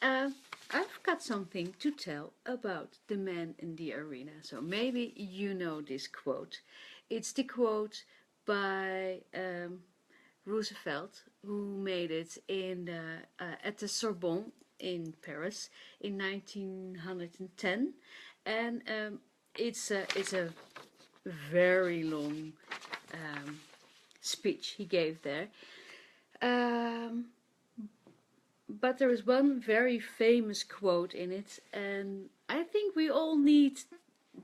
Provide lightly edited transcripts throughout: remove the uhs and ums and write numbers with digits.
uh, I've got something to tell about the man in the arena. So maybe you know this quote. It's the quote by Roosevelt, who made it at the Sorbonne in Paris in 1910, and it's a very long speech he gave there. Um, but there is one very famous quote in it, and I think we all need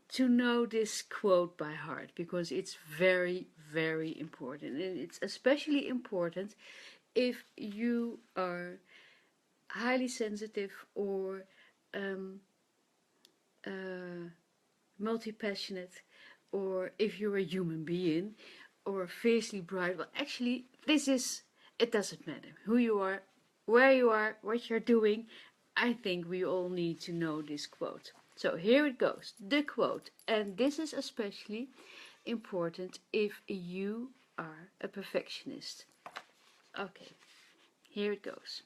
to know this quote by heart because it's very, very important. And it's especially important if you are highly sensitive or um, multi-passionate, or if you're a human being or fiercely bright. Well, actually, it doesn't matter who you are, where you are, what you're doing. I think we all need to know this quote. So here it goes, the quote, and this is especially important if you are a perfectionist. Okay, here it goes.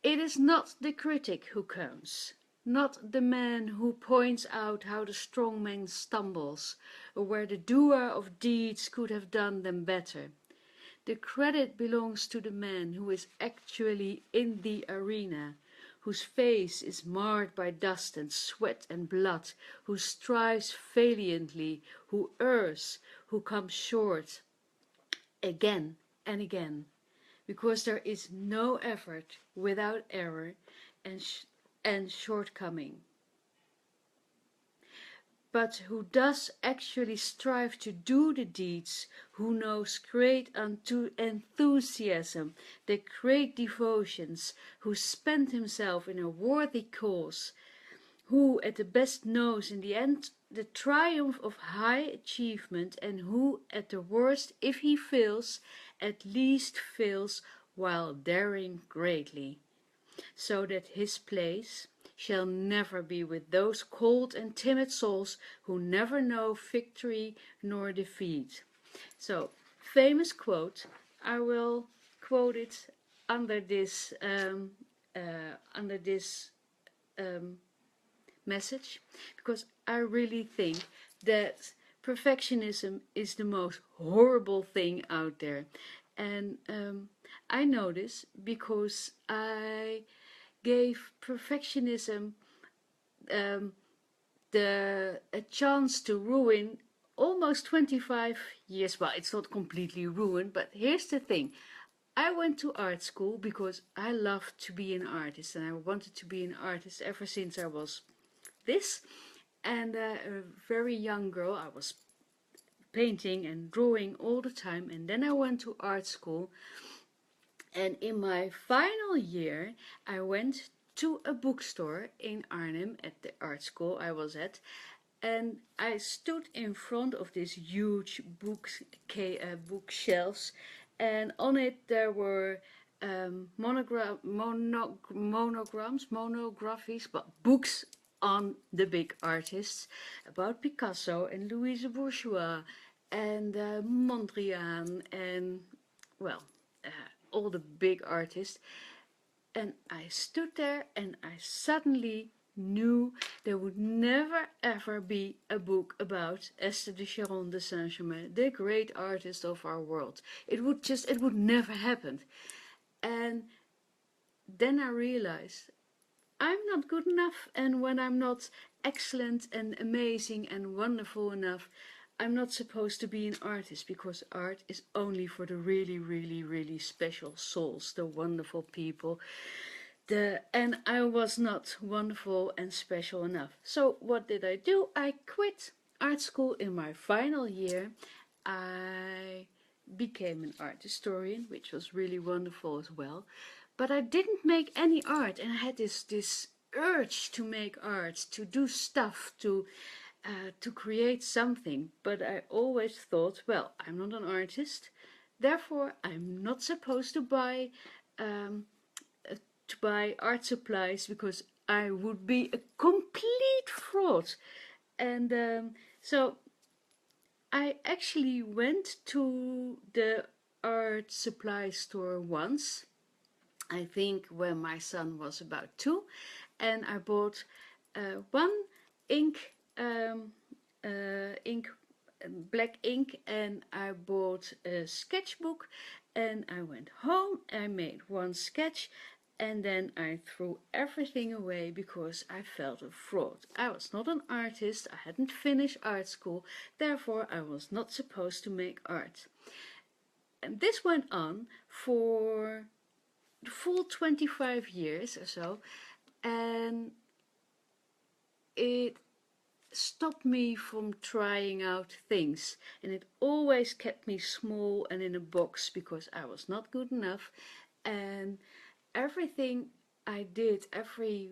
It is not the critic who counts, not the man who points out how the strong man stumbles, or where the doer of deeds could have done them better. The credit belongs to the man who is actually in the arena, whose face is marred by dust and sweat and blood, who strives valiantly, who errs, who comes short again and again, because there is no effort without error and shortcoming, but who does actually strive to do the deeds, who knows great enthusiasm, the great devotions, who spent himself in a worthy cause, who at the best knows in the end the triumph of high achievement, and who at the worst, if he fails, at least fails while daring greatly, so that his place shall never be with those cold and timid souls who never know victory nor defeat. So, famous quote. I will quote it under this message, because I really think that perfectionism is the most horrible thing out there. And I know this because I gave perfectionism um, a chance to ruin almost 25 years. Well, it's not completely ruined, but here's the thing. I went to art school because I loved to be an artist, and I wanted to be an artist ever since I was this. And a very young girl, I was painting and drawing all the time, and then I went to art school. And in my final year, I went to a bookstore in Arnhem at the art school I was at, and I stood in front of this huge bookshelves, and on it there were monographies, but books on the big artists, about Picasso and Louise Bourgeois and Mondrian and, well, uh, all the big artists. And I stood there and I suddenly knew there would never ever be a book about Esther de Charon de Saint-Germain, the great artist of our world. It would never happen. And then I realized I'm not good enough, and when I'm not excellent and amazing and wonderful enough, I'm not supposed to be an artist, because art is only for the really, really, really special souls, the wonderful people. And I was not wonderful and special enough. So what did I do? I quit art school in my final year. I became an art historian, which was really wonderful as well. But I didn't make any art, and I had this urge to make art, to do stuff, to create something. But I always thought, well, I'm not an artist, therefore I'm not supposed to buy art supplies, because I would be a complete fraud. And so I actually went to the art supply store once, I think when my son was about 2, and I bought one ink, ink, black ink, and I bought a sketchbook, and I went home. I made one sketch, and then I threw everything away because I felt a fraud. I was not an artist. I hadn't finished art school, therefore I was not supposed to make art. And this went on for the full 25 years or so, and it stopped me from trying out things, and it always kept me small and in a box because I was not good enough. And everything I did, every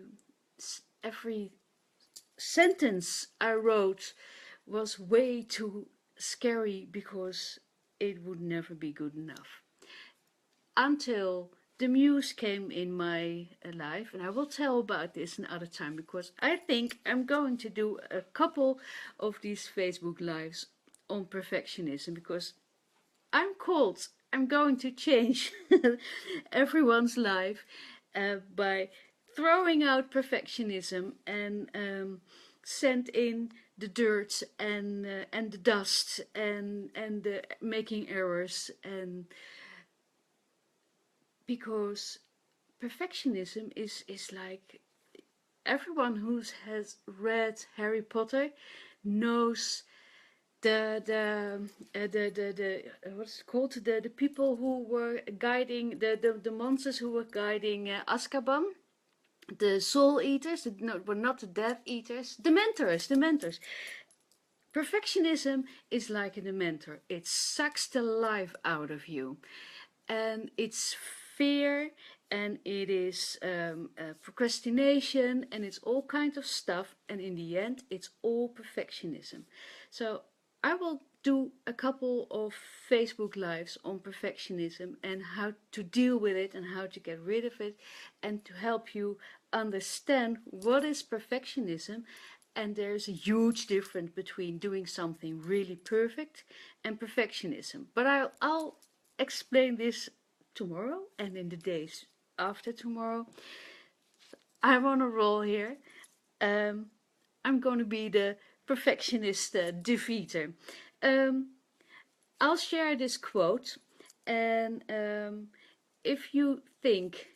sentence I wrote was way too scary because it would never be good enough. Until the muse came in my life, and I will tell about this another time because I think I'm going to do a couple of these Facebook lives on perfectionism, because I'm going to change everyone's life by throwing out perfectionism and send in the dirt and the dust and the making errors, and because perfectionism is like, everyone who has read Harry Potter knows the what's it called, the people who were guiding the monsters who were guiding Azkaban, the soul eaters, no, were not the death eaters, the mentors. Perfectionism is like a dementor. It sucks the life out of you, and it's fear, and it is procrastination, and it's all kinds of stuff, and in the end it's all perfectionism. So I will do a couple of Facebook lives on perfectionism and how to deal with it and how to get rid of it, and to help you understand what is perfectionism. And there's a huge difference between doing something really perfect and perfectionism. But I'll explain this tomorrow and in the days after tomorrow. I'm on a roll here. I'm going to be the perfectionist defeater. I'll share this quote, and if you think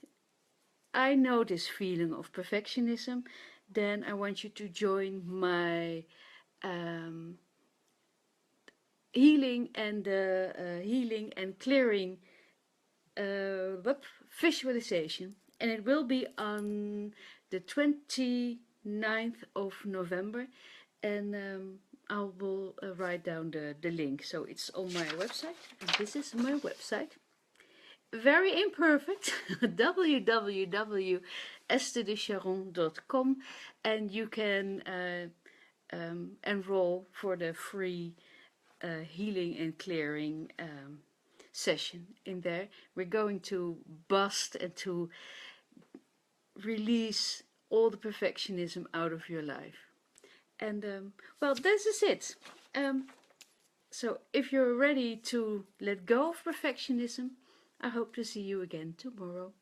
I know this feeling of perfectionism, then I want you to join my healing and clearing visualization, and it will be on the 29th of November, and I will write down the link, so it's on my website, and this is my website, very imperfect, www.estherdecharon.com, and you can enroll for the free healing and clearing session in there. We're going to bust and to release all the perfectionism out of your life. And well, this is it. So if you're ready to let go of perfectionism, I hope to see you again tomorrow.